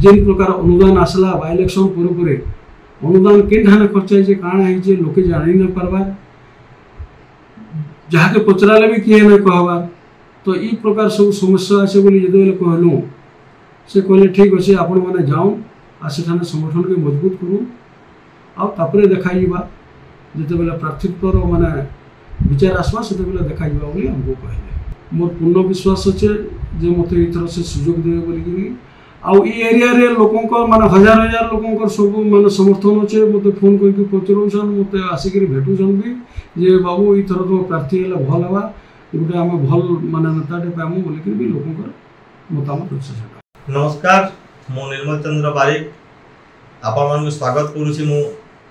जेन प्रकार अनुदान आसला बाय इलेक्शन पूरे अनुदान के ढाने खर्चा है काଣା है लोके जानी न पारबा जहाँ के पचराले भी किए न कहबार तो ई प्रकार सब समस्या अच्छे बोली जो कहलु से कहले ठीक अच्छे आपण मैंने जाऊँ आ सेठाने संगठन के मजबूत करूँ आपर देखा जिते बेले प्रार्थित्वर माने विचार आसवा से देखा बोली हमको कहले मोर पूर्ण विश्वास अच्छे जे मत एथर से सुजोग देवे बोली आउ ई एरिया रे लोकंकर माने हजार हजार लोकंकर सब माने समर्थन अच्छे मत फोन करके पचरौछन मत आसिक भेटुछन भी जे बाबू एथर तो प्रार्थी हेले भल हवा गोटे आम भल माने नेताटे पामु बोलिक भी लोकंकर मतामत अच्छे। नमस्कार मु निर्मल चंद्र बारिक आपण मान स्वागत करूछि मु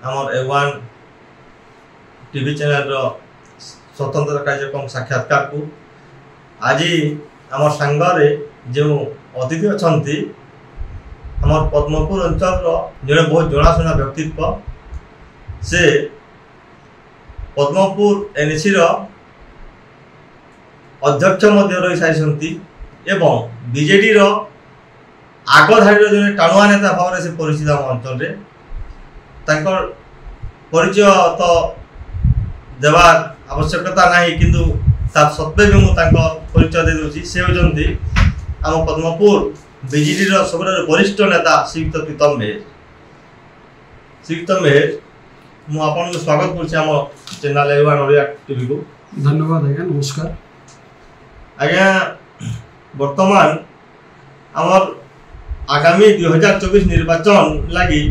हमर A1 टीवी चैनल रो स्वतंत्र कार्यक्रम साक्षात्कार को आज आम सांगरे जो अतिथि अच्छा हमर पद्मपुर अंचल जड़े बहुत जनाशुना व्यक्तित्व से पद्मपुर एनएसी अध्यक्ष रही सारी एवं बीजेडी आगधाड़ी जो टाणुआ नेता भाव से परिचित आम अंचल परिचय तो देवार आवश्यकता नहीं किंतु ता सत्वे भी मुझे परिचय दे दूसरी से होती आम पद्मपुर बीजेडी सब वरिष्ठ नेता श्रीयुक्त प्रीतम मेहर। श्रीयुक्त मेहर मुझे स्वागत कर चैनल A1 ओडिया टीवी को धन्यवाद आज्ञा नमस्कार आज्ञा वर्तमान आमर आगामी 2024 निर्वाचन लगी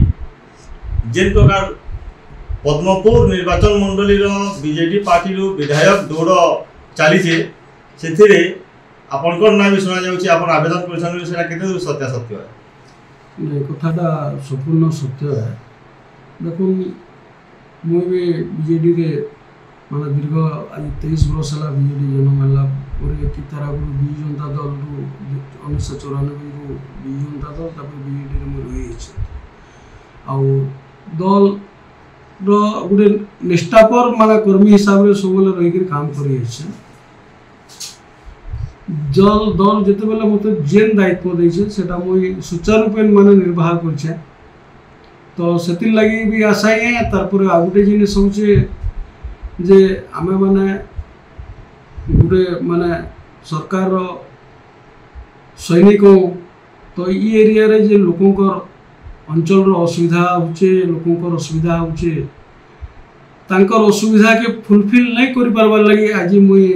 जेन प्रकार पद्मपुर निर्वाचन मंडली बीजेडी पार्टी विधायक दौड़ चली से आपनकर ना भी सुना जाउछि आपण आवेदन करछन सेटा केते दूर सत्य है कथाटा संपूर्ण सत्य है। देखो मुझे भी बीजेडी के माने दीर्घ आज 23 वर्ष है बीजेडी जन्म है कि तार आगु विजु जनता दल 1994 विजु जनता दल तापर बीजेडी में रही दल गोटे निष्ठापर माने कर्मी हिसाब से सब रही काम कर दल जिते बेले मत जेन दायित्व देछे सेटा मुई सुचारूपे माने निर्वाह करछे तो सेति लगी भी आशा है तारपर आ गोटे जिनिस होचे जे आमे माने गोटे माने सरकार रो सैनिक तो ई एरिया रे जे लोकंकर अंचल रो असुविधा होचे लोकंकर असुविधा होचे तांकर असुविधा के फुलफिल नहीं करि पारबार लगी आज मुई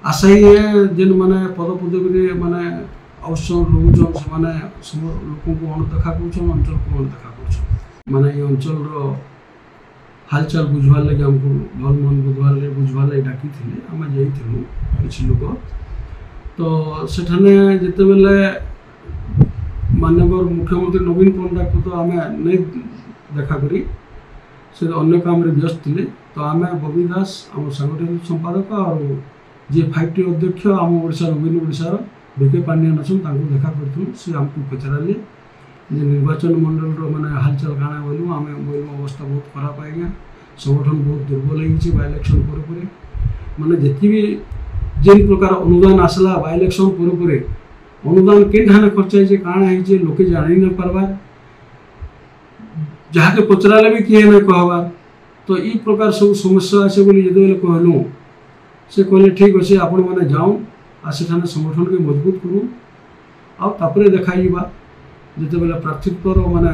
आशा ही है जेन माने पद पदवी माने अवसर रोचन से माने लोक को अणदेखा कर अंचल को अणदेखा कर माने ये अंचल रो हालचाल बुझवार लगे हमको भल मन बुझवार लगे डाकी थे आम जाइलु किसी लोग तो सेठाने जिते बेले माननीय मुख्यमंत्री नवीन पट्टनायक को तो आम नहीं देखा करी से अन्य काम रे व्यस्त थे तो आम बबी दास आम सांगठनिक संपादक और जे 5टी अध्यक्ष आम ओडिशा नवीन ओडिशार बीके पांडियन अच्छा देखा करूँ से आमको पचारे निर्वाचन मंडल माने हालचाल काना बोलूँ आम बोलूँ अवस्था बहुत खराब आएगा संगठन बहुत दुर्बल हो बाय इलेक्शन पूरे माने जी भी जेन प्रकार अनुदान आसला बाय इलेक्शन पूरे अनुदान के ढाने खर्चा है काଣା है लोके जानी न पारबार जहाँ के पचराले भी किए न कहबार तो ई प्रकार सब समस्या अच्छे बोली जो कहलु से कहले ठीक अच्छे आपण मैंने जाऊँ आ सेठाने संगठन के मजबूत करूँ आपर देखा जिते बेले प्रार्थित्वर माने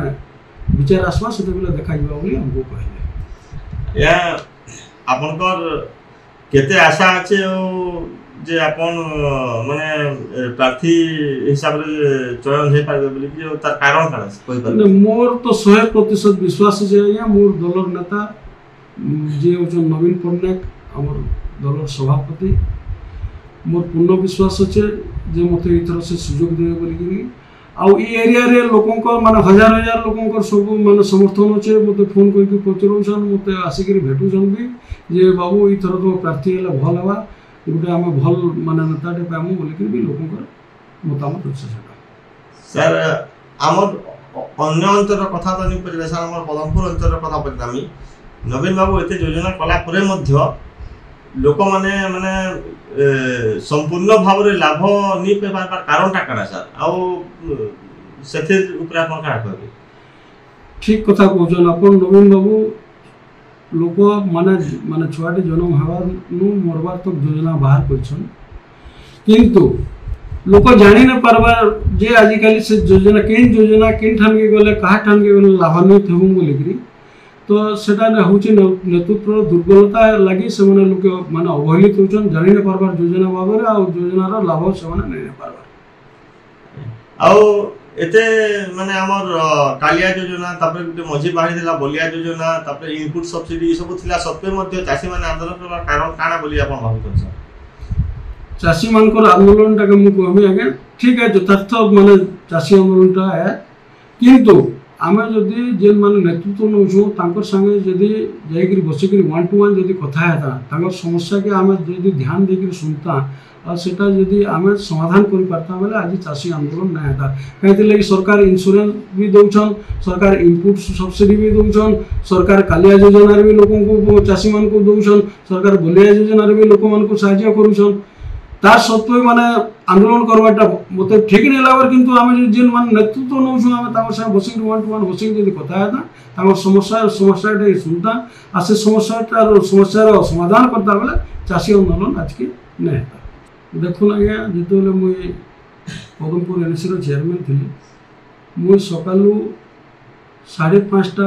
विचार आसवा से देखा बोली हमको कहले या आपनकर केते आशा अच्छे जे आपन माने प्रार्थी हिसाब रे चयन हे पाबे बोली कि तार कारण काना कोइ पर मोर तो 100% विश्वास जे या मोर दलर नेता जे होचन नवीन पट्टनायक हमर दलर सभापति मोर पूर्ण विश्वास अच्छे जे मत एथर से सुजोग देवे बोली आउ ई एरिया रे लोकंकर माने हजार हजार लोकंकर सब माने समर्थन अच्छे मत फोन करके पचरौछन मत आसिक भेटुछन भी जे बाबू एथर तो प्रार्थी हेले भल हवा गोटे आम भल माने नेताटे पामु बोलिक भी लोकंकर मतामत अच्छे सर आमर अन्य अंचल कथा तो नहीं पचरे सर आमर पदमपुर अंचल कथा पचरामी नवीन बाबू एते योजना कला परे मध्य लोक माने माने संपूर्ण भाव रे लाभ नहीं पाइबार कारणटा काना सर आउ ସେଥି ଉପରେ ଆପଣ କାଣା କହିବେ? ठीक कथा कहछन अपन नवीन बाबू लोक माने माने छुआटी जन्म हवार मरबार तक योजना बाहर करछन किंतु लोक जानी न पारबार जे आजिकल से योजना केन ठान के गले कहा ठान के गले लाभान्वित हेबु बोलिकरी तो सेटा न होची नेतृत्व दुर्बलता लगी से माने लोक माने अवहेलित होछन जानी न पारबार योजना बाबरे आ योजनार लाभ से माने नै पारबार आउ एते माने हमर कालिया योजना तापर गुटे मझी बाहरी दिला बलिया योजना तापर इनपुट सब्सिडी सब थिला सत्वे मध्ये चासी माने आंदोलन करबा कारण काना बोली आपण भाबुछन सर? चासी मानकर आंदोलन टाके मु कहबी आगे ठीक है यथार्थ माने चासी आंदोलन टा है किंतु आमे जदी जेन माने नेतृत्व नउछु तांकर संगे जदी जाईकरी बसिकरी 1 to 1 जदी कथा हेता तांकर समस्या के आमे जदी ध्यान देकरी सुनता और सेटा जदी आमे समाधान करि पारता बेले आज चासी आंदोलन ना हेता कहिते लगी सरकार इंश्योरेंस भी दउछन सरकार इनपुट सब्सिडी भी दउछन सरकार कालिया योजना रे भी लोगन को चासी मान को दउछन सरकार बलिया योजना रे भी लोक मान को सहायता करूछन ता सत्वे माने आंदोलन करवाटा मते ठीक नै लागर किंतु आमे जेन मान नेतृत्व नउछु आमे ताकर संग बसिक 1 to 1 बसिक जदी कथा हेता ताकर समस्या टे सुनता आ से समस्यार समाधान करता बेले चासी आंदोलन आज के नै हेता देखुन आज्ञा जितेबले मुई पदमपुर एनएसी चेयरमैन थी मुई सकालू 5:30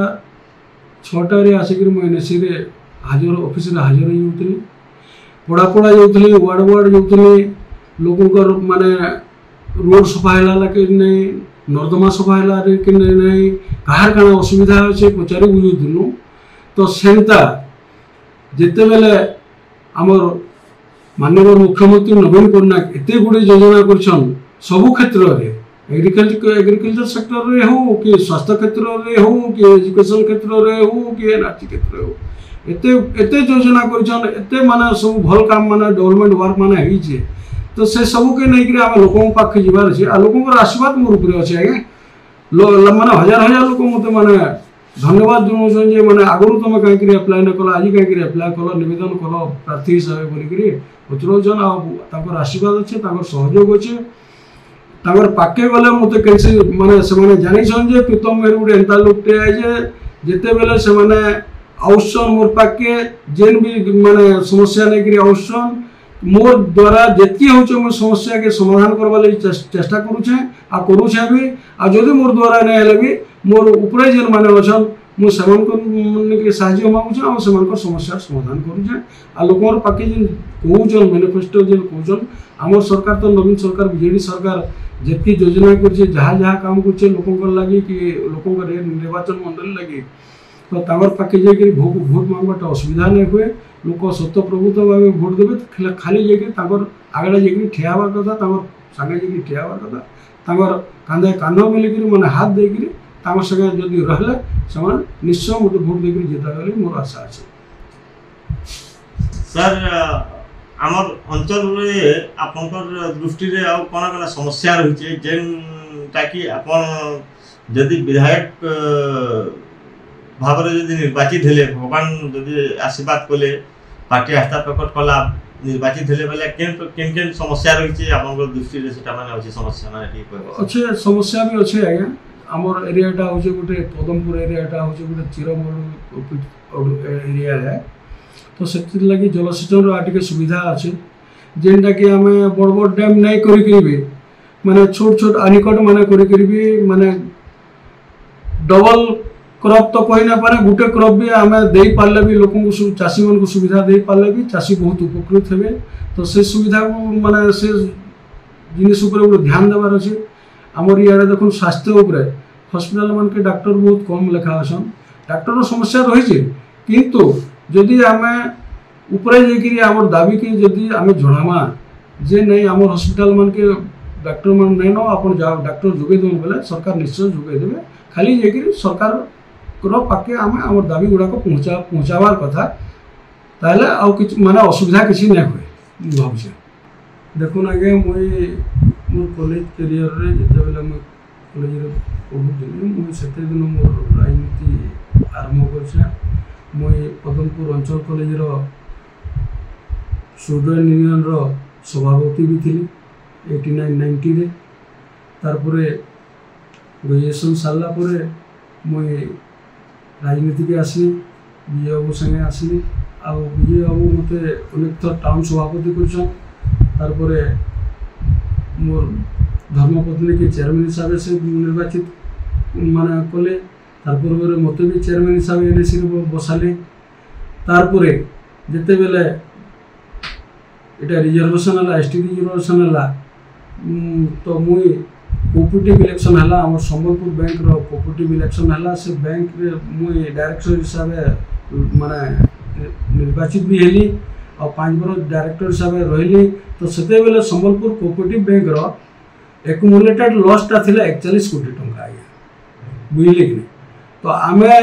6 आसिक एनएसी हाजर ऑफिस हाजर होती पढ़ापढ़ा जाऊली वार्ड जाऊली लोक माने रोड सफा है कि नहीं नर्दमा सफा है कि नहीं कहार काना असुविधा अच्छे पचारि बुझुलु तो सेंता जिते बेले आमर माननीय मुख्यमंत्री नवीन पट्टनायक एते गुड़े योजना करछन सबु क्षेत्र रे एग्रीकल्चर सेक्टर रे हो कि स्वास्थ्य क्षेत्र रे हो कि एजुकेशन क्षेत्र रे हो कि एनआरसी क्षेत्र रे हो एते योजना करछन एते माने सब भल काम माने डेवलपमेंट वर्क माने होई छे तो से सब के नै कि हम लोगों पाखे जिबार छे आ लोगों को आशीर्वाद मोर ऊपर अछि आगे माने हजार लोग मते माने धन्यवाद जनाउछन जे माने आगरु तुम कहीं अप्लाई न कला आज कहीं अप्लाई कल निवेदन कल प्रार्थी हिसाब बोलिकी पचरौछन आर आशीर्वाद अच्छे सहयोग अच्छे पाके गले मत कैसे माने से जानिछन जे प्रीतम मेहर गोटे एंता लोकटे है जे जिते बेले से माने आउसन मोर पाके जेन भी माने समस्या नहीं आउसन मोर द्वारा जेती होचे मोर समस्या के समाधान करबा ले चेष्टा करूछे आ करूछे भी आ जदि मोर द्वारा नै हेले भी मोर ऊपरे जेन माने अछन मु समान को के साहाय्य मांगुछे आ समान को समस्या समाधान करूछे आ लोकर पाके जेन कहउछन मैनिफेस्टो जेन कहउछन हमर सरकार तो नवीन सरकार बीजेडी सरकार जेती योजना करछे जहाँ जहाँ काम करछे लोकन लागि कि लोकन के निर्वाचन मंडल लागि तो तांगर पाके जे भोट मांगबाटा असुविधा नहीं हुए लोक सत्य प्रभुत्व भाव भोट देवे खाली जाकि आगड़े जाकि ठियाबार कथा सागे जाकि ठियाबार कथा तांगर कांधे कान मिलिकी मैंने हाथ देकरी संगे जदि रहिले से निश्चय मत भोट देकर जिता गली मोर आशा अच्छे। सर आमर अंचल में आपनकर दृष्टि रे आ कोन कोन समस्या रही जेनटा कि आपन जदि विधायक भाव जदि निर्वाचित हेले भगवान जदि आशीर्वाद कले पार्टी आस्था प्रकट कला निर्वाचित हेले बेले केन केन समस्या रही आपनकर दृष्टि रे सेटा माने अछि समस्या माने ठीक कहबो अच्छे समस्या भी अच्छे आज्ञा आमर एरियाटा होचे गोटे पदमपुर एरियाटा होचे गोटे चिरमूल एरिया है तो से लगी जलसेचन रे सुविधा अच्छे जेनटा कि आम बड़ बड़ डैम नहीं करी माने छोट छोट आनिकट माने करी माने डबल क्रॉप तो कही ना पारे गोटे क्रॉप भी आम दे पारे भी लोक चाषी मान को सुविधा दे पारे भी चाषी बहुत उपकृत हे तो से सुविधा को माने से जिनिस गोटे ध्यान देवार अच्छे आमर इे देख स्वास्थ्य हॉस्पिटल मान के डॉक्टर बहुत कम लेखा अच्छन डॉक्टर समस्या रही किंतु जदि आम उपरे जाकि आम दाबी के जदि आम जनामा जे नहीं आम हॉस्पिटल मान के डॉक्टर मान नहीं न आप डॉक्टर जोगे देवे बोले सरकार निश्चय जोगे देवे खाली जाकि सरकार पाके आम दाबी गुड़ाक पहुँचाबार कथा ताले माने असुविधा किसी नहीं हुए भावुचे देखुन आगे मुई मोर कॉलेज कैरियर रे जिते बेले मुई कॉलेज पढ़ुली मुई सेते दिन मोर राजनीति आरंभ करछे मुई पदमपुर अंचल कॉलेज रो स्टूडेंट यूनियन रो सभापति भी थी 89-90 रे तारपरे ग्रेजुएशन सारा मुई राजनीति के आसली विजय बाबू संगे आसली आ विजय बाबू मत अनेक थर टाउन सभापति कर मोर धर्मपत्नी के चेयरमैन हिसाब से निर्वाचित माने कले तार मत भी चेयरमैन हिसाब एनएसी बसाले तार जिते बेले इटा रिजर्वेशन है एसटी रिजर्वेशन है तो मुई कोऑपरेटिव इलेक्शन है आम संबलपुर बैंक रो कोऑपरेटिव इलेक्शन है से बैंक रे मुई डायरेक्टर हिसाब माने निर्वाचित भी हेली और 5 वर्ष डायरेक्टर हिसाब रही तो सेते बेले संबलपुर कोऑपरेटिव बैंक रो एक्युमुलेटेड लॉस टा थिला 41 कोटी टंका आया बुझले कि तो आमे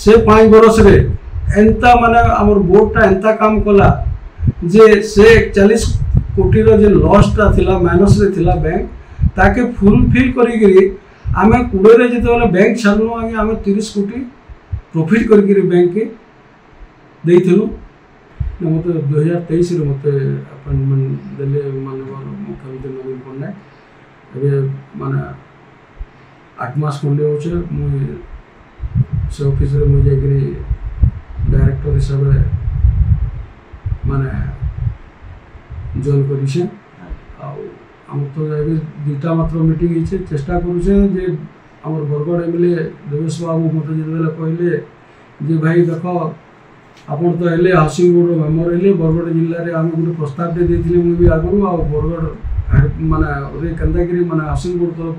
से 5 वर्ष रे एंता माने हमर बोर्ड टा एंता काम कला जे से 41 कोटी रो जे लॉस टा थिला माइनस रे थिला बैंक ताके फुलफिल करी आमे 20 रे जते वाला बैंक छाड़नो आगे आमे 30 कोटी प्रॉफिट करी बैंक के देइथिलु मते 2023 रे मते अपॉइंटमेंट देले माननीय मुख्यमंत्री नवीन पटनायक अबे माने 8 मास खंडे होचे मुई से ऑफिस रे मुई जाकरी डायरेक्टर हिसाब रे माने जॉइन करिसे आम तो दुईटा मात्र मीटिंग होचे चेष्टा करुचे जे आम बरगढ़ एमएलए देवेश बाबू मत जो कहले जे भाई देख आपन तो हेले हाउसिंग बोर्ड मेम्बर हेले बरगढ़ जिले में आम गोटे प्रस्ताव देते मुझे आगु आ बरगढ़ माने केन्दागिरी माने हाउसिंग बोर्ड तरफ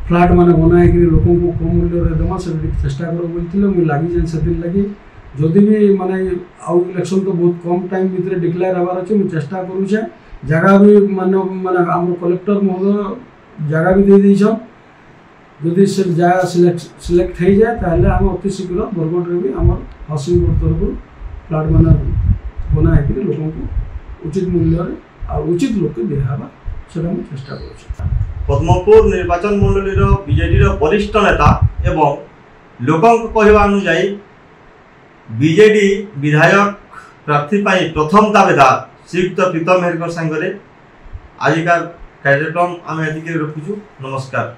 फ्लाट माने बनाई लोक कम मूल्य देमा से चेष्टा कर बोलते मुझे लगी जाए से लगी जदि भी माने आउ इलेक्शन तो बहुत कम टाइम भितर डिक्लेयर हबार अच्छे मुझे चेष्टा करुचे जगह भी माने माने आम कलेक्टर महोदय जगह भी दे दीछन जदि से जगह सिलेक्ट हो जाए ताहले आम अति शीघ्र बरगढ़ भी आम हाउसिंग बोर्ड तरफ फ्लाट माने बनाई लोक को उचित मूल्य और उचित लोक के दिहबा से चेष्टा कर पद्मपुर निर्वाचन मंडली बीजेडी वरिष्ठ नेता एवं लोकों कहवा अनुजाई बीजेडी विधायक प्रार्थी प्रथम दावेदार श्रीयुक्त प्रीतम हेरकर सांगरे आजिका कार्यक्रम आम एतिके रखुछु। नमस्कार।